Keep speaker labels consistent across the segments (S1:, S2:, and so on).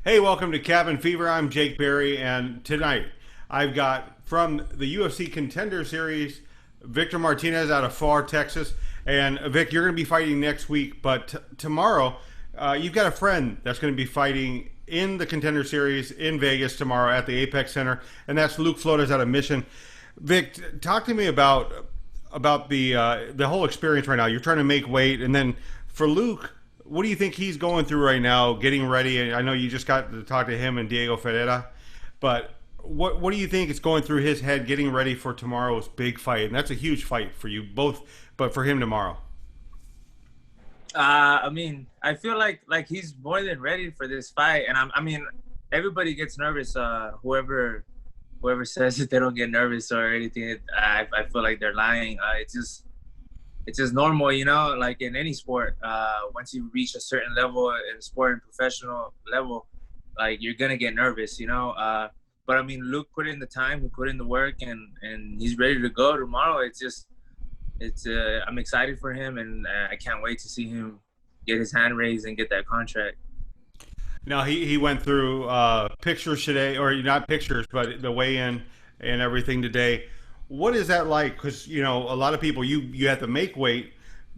S1: Hey, welcome to Cabin Fever. I'm Jake Berry, and tonight I've got from the UFC Contender Series Victor Martinez out of Flores, Texas. And Vic, you're going to be fighting next week, but tomorrow you've got a friend that's going to be fighting in the Contender Series in Vegas tomorrow at the Apex Center, and that's Luke Flores out of Mission. Vic, talk to me about the whole experience right now. You're trying to make weight, and then for Luke, what do you think he's going through right now, getting ready? I know you just got to talk to him and Diego Ferreira, but what do you think is going through his head, getting ready for tomorrow's big fight? And that's a huge fight for you both, but for him tomorrow.
S2: I feel like he's more than ready for this fight, and everybody gets nervous. Whoever says that they don't get nervous or anything, I feel like they're lying. It's just normal, like in any sport. Once you reach a certain level in sport and professional level, like you're gonna get nervous. But I mean, Luke put in the time, he put in the work, and he's ready to go tomorrow. I'm excited for him, and I can't wait to see him get his hand raised and get that contract.
S1: Now he went through pictures today, or not pictures, but the weigh-in and everything today. What is that like? Because a lot of people you have to make weight,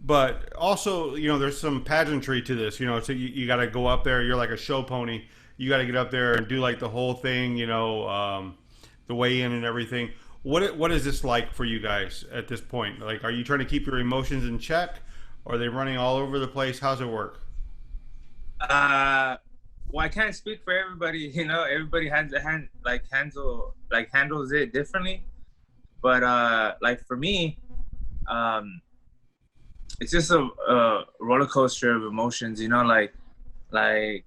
S1: but also there's some pageantry to this. So you got to go up there. You're like a show pony. You got to get up there and do like the whole thing. The weigh-in and everything. What is this like for you guys at this point? Like, are you trying to keep your emotions in check? Or are they running all over the place? How's it work?
S2: Uh, well, I can't speak for everybody. Everybody handles it differently. But like for me, um, it's just a roller coaster of emotions. Like like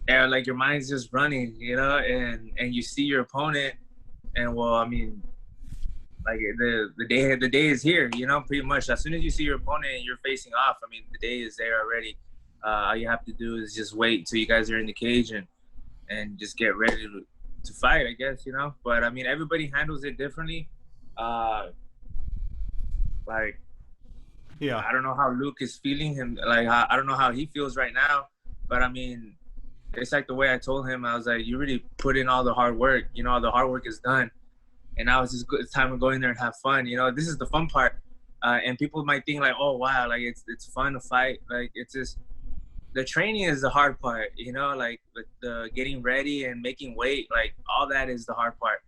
S2: yeah, like your mind's just running. And you see your opponent, and well, I mean, like the day is here. Pretty much as soon as you see your opponent and you're facing off, I mean, the day is there already. All you have to do is just wait till you guys are in the cage and just get ready to fight, I guess. But I mean, everybody handles it differently. Uh, like
S1: Yeah.
S2: I don't know how Luke is feeling him. Like I don't know how he feels right now. But I mean, it's like the way I told him. I was like, you really put in all the hard work. All the hard work is done, and now it's just good. It's time to go in there and have fun. This is the fun part. And people might think like, oh wow, like it's fun to fight. Like it's just the training is the hard part. Like the getting ready and making weight, like all that is the hard part.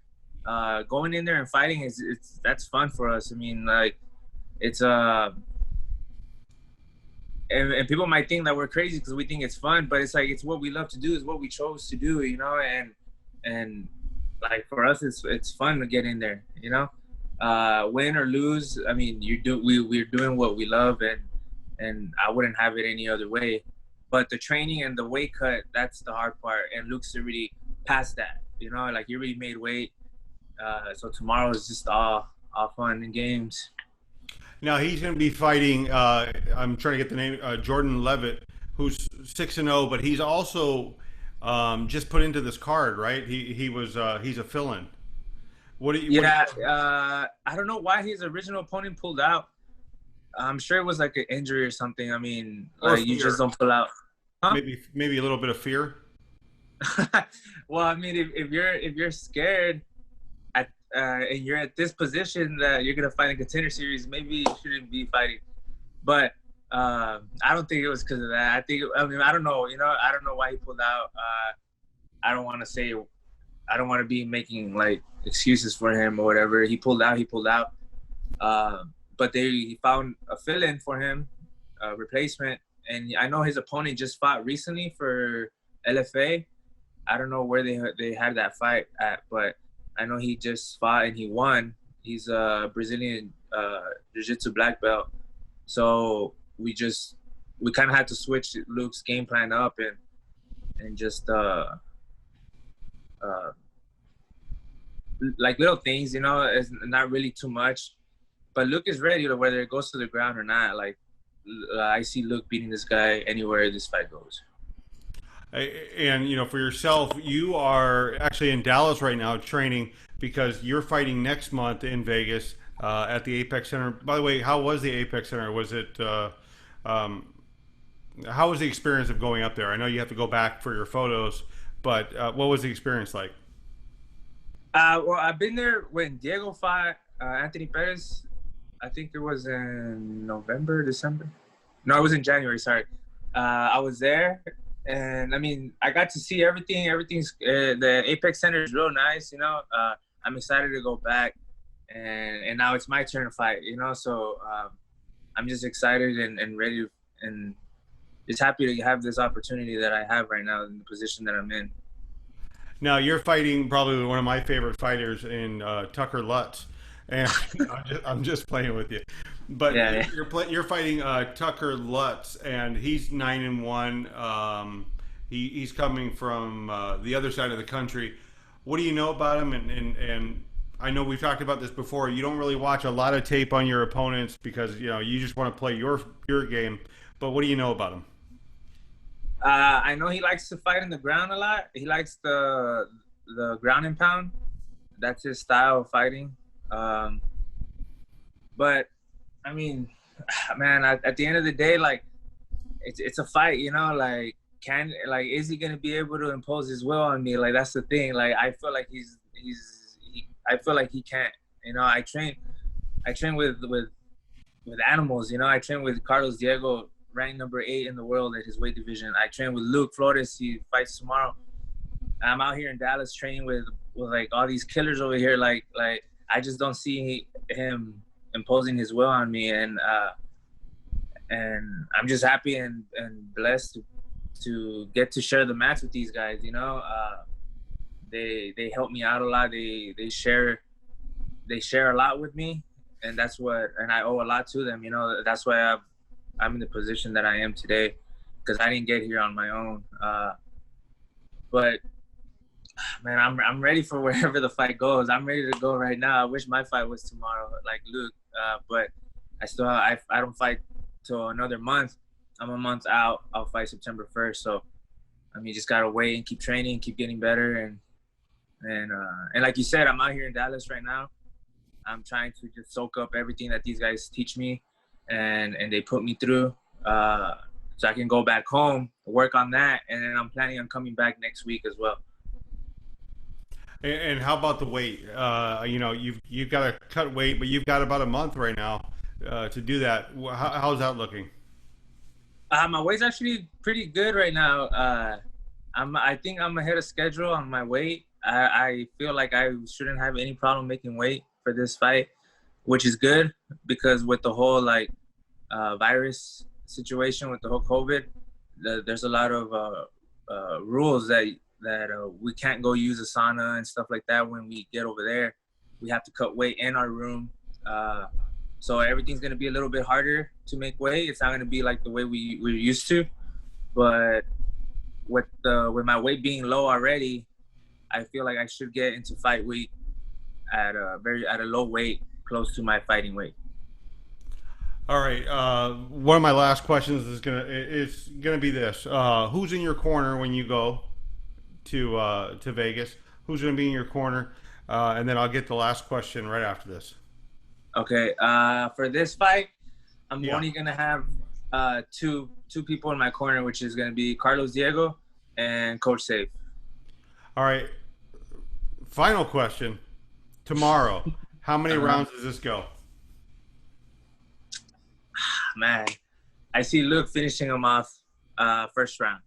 S2: Going in there and fighting that's fun for us. I mean, like it's and people might think that we're crazy because we think it's fun, but it's like it's what we love to do, is what we chose to do. And like for us, it's fun to get in there. Win or lose, I mean, we're doing what we love, and I wouldn't have it any other way. But the training and the weight cut, that's the hard part. And Luke's already past that. Like he already made weight. So tomorrow is just all fun and games.
S1: Now he's going to be fighting. I'm trying to get the name. Jordan Levitt, who's 6-0, but he's also just put into this card, right? He's a fill-in. What do you? What,
S2: Yeah, I don't know why his original opponent pulled out. I'm sure it was like an injury or something. I mean,
S1: or
S2: like you
S1: fear?
S2: just don't pull out. Huh?
S1: Maybe a little bit of fear.
S2: Well, I mean, if you're scared and you're at this position that you're gonna fight in Contender Series, maybe you shouldn't be fighting. But I don't think it was because of that. I mean, I don't know. I don't know why he pulled out. I don't want to say. I don't want to be making like excuses for him or whatever. He pulled out. He pulled out. But he found a fill-in for him, a replacement. And I know his opponent just fought recently for LFA. I don't know where they had that fight at, but I know he just fought and he won. He's a Brazilian jiu-jitsu black belt. So we kind of had to switch Luke's game plan up and just like little things, it's not really too much. But Luke is ready, whether it goes to the ground or not. Like I see Luke beating this guy anywhere this fight goes.
S1: And for yourself, you are actually in Dallas right now training because you're fighting next month in Vegas at the Apex Center. By the way, how was the Apex Center? Was it how was the experience of going up there? I know you have to go back for your photos, but what was the experience like?
S2: Well, I've been there when Diego fought Anthony Perez. I think it was in November, December. No, it was in January. Sorry. I was there, and I mean, I got to see everything. Everything's the Apex Center is real nice. I'm excited to go back, and now it's my turn to fight. So I'm just excited and ready and just happy to have this opportunity that I have right now in the position that I'm in.
S1: Now you're fighting probably one of my favorite fighters in Tucker Lutz, and I'm just playing with you, but
S2: Yeah.
S1: you're fighting Tucker Lutz, and he's 9-1. He's coming from the other side of the country. What do you know about him? And I know we've talked about this before. You don't really watch a lot of tape on your opponents because you just want to play your game. But what do you know about him?
S2: I know he likes to fight in the ground a lot. He likes the ground and pound. That's his style of fighting. But I mean, man, at the end of the day, like it's a fight, like is he gonna be able to impose his will on me? Like that's the thing. Like I feel like I feel like he can't. I train with animals. I train with Carlos Diego, ranked number 8 in the world at his weight division. I train with Luke Flores. He fights tomorrow. I'm out here in Dallas training with like all these killers over here. Like I just don't see him imposing his will on me, and I'm just happy and blessed to get to share the match with these guys. They help me out a lot. They share a lot with me, and I owe a lot to them. That's why I'm in the position that I am today, because I didn't get here on my own. But man, I'm ready for wherever the fight goes. I'm ready to go right now. I wish my fight was tomorrow, like Luke. But I don't fight till another month. I'm a month out. I'll fight September 1st. So I mean, just gotta wait and keep training, keep getting better, and like you said, I'm out here in Dallas right now. I'm trying to just soak up everything that these guys teach me and they put me through, so I can go back home, work on that, and then I'm planning on coming back next week as well.
S1: And how about the weight? You've got to cut weight, but you've got about a month right now to do that. How's that looking?
S2: My weight's actually pretty good right now. I think I'm ahead of schedule on my weight. I feel like I shouldn't have any problem making weight for this fight, which is good, because with the whole virus situation, with the whole COVID, there's a lot of rules that we can't go use a sauna and stuff like that when we get over there. We have to cut weight in our room. So everything's going to be a little bit harder to make weight. It's not going to be like the way we're used to. But with my weight being low already, I feel like I should get into fight week at a low weight, close to my fighting weight.
S1: All right. One of my last questions is gonna be this: who's in your corner when you go to Vegas? Who's gonna be in your corner? And then I'll get the last question right after this.
S2: Okay. For this fight, I'm only gonna have two people in my corner, which is gonna be Carlos Diego and Coach Safe.
S1: All right. Final question. Tomorrow, how many rounds does this go?
S2: Man, I see Luke finishing him off first round.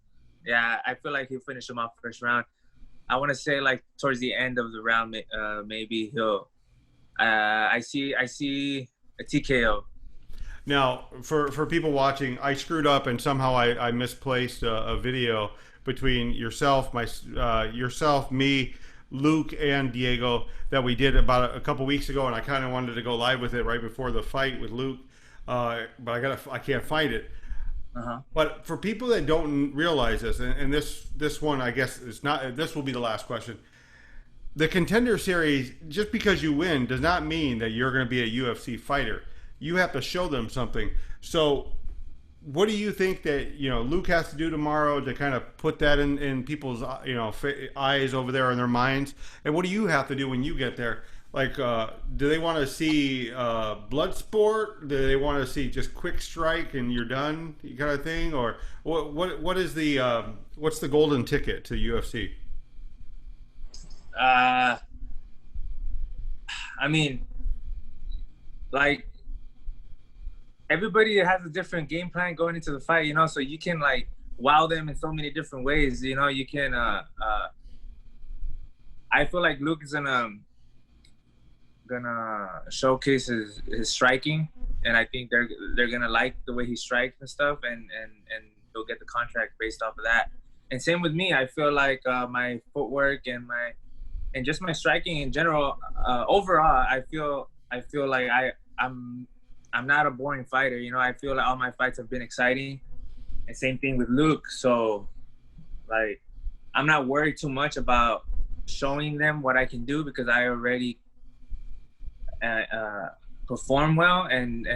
S2: Yeah, I feel like he'll finish him off first round. I want to say like towards the end of the round, maybe he'll. I see a TKO.
S1: Now, for people watching, I screwed up and somehow I misplaced a video between yourself, me, Luke, and Diego that we did about a couple weeks ago, and I kind of wanted to go live with it right before the fight with Luke, but I can't find it. But for people that don't realize this, and this one I guess is not. This will be the last question. The Contender Series, just because you win does not mean that you're going to be a UFC fighter. You have to show them something. So what do you think that Luke has to do tomorrow to kind of put that in people's eyes over there in their minds? And what do you have to do when you get there? Like, do they want to see blood sport? Do they want to see just quick strike and you're done, kind of thing? Or what is the what's the golden ticket to UFC?
S2: Uh, I mean, like everybody has a different game plan going into the fight, you know. So you can like wow them in so many different ways, you know. You can. I feel like Luke is gonna showcase his striking, and I think they're gonna like the way he strikes and stuff, and they'll get the contract based off of that. And same with me. I feel like my footwork and just my striking in general. Overall, I feel like I'm not a boring fighter. You know, I feel like all my fights have been exciting, and same thing with Luke. So, like, I'm not worried too much about showing them what I can do because I already perform well, and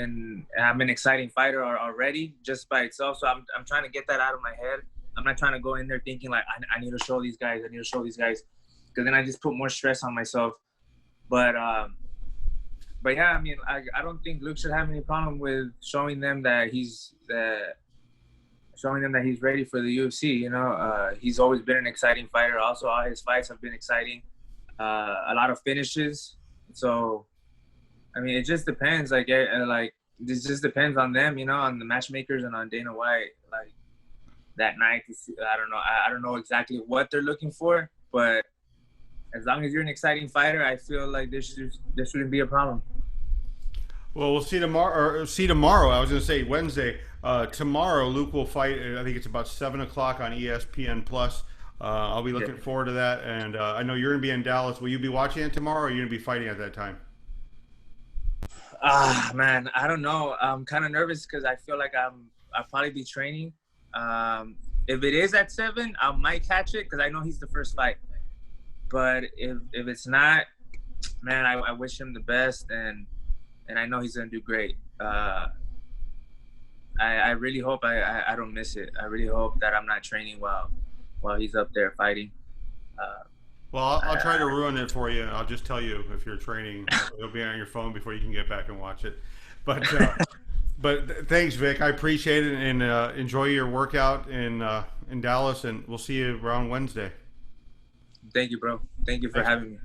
S2: I'm an exciting fighter already just by itself. So I'm trying to get that out of my head. I'm not trying to go in there thinking like I need to show these guys. I need to show these guys, because then I just put more stress on myself. But yeah, I mean, I don't think Luke should have any problem with showing them that he's ready for the UFC. You know, he's always been an exciting fighter. Also, all his fights have been exciting. A lot of finishes. So, I mean, it just depends. Like this just depends on them. You know, on the matchmakers and on Dana White. Like that night, I don't know. I don't know exactly what they're looking for, but as long as you're an exciting fighter, I feel like there shouldn't be a problem.
S1: Well, we'll see tomorrow. Or see tomorrow. I was going to say Wednesday. Tomorrow, Luke will fight. I think it's about 7 o'clock on ESPN Plus. I'll be looking forward to that. And I know you're going to be in Dallas. Will you be watching it tomorrow, or are you going to be fighting at that time?
S2: Man, I don't know. I'm kind of nervous because I feel like I'll probably be training. If it is at 7, I might catch it because I know he's the first fight. But if it's not, man, I wish him the best, and I know he's gonna do great. I really hope I don't miss it. I really hope that I'm not training while he's up there fighting.
S1: Well, I'll try to ruin it for you. I'll just tell you if you're training, it'll be on your phone before you can get back and watch it. But thanks, Vic. I appreciate it, and enjoy your workout in Dallas, and we'll see you around Wednesday.
S2: Thank you, bro. Thank you for having me.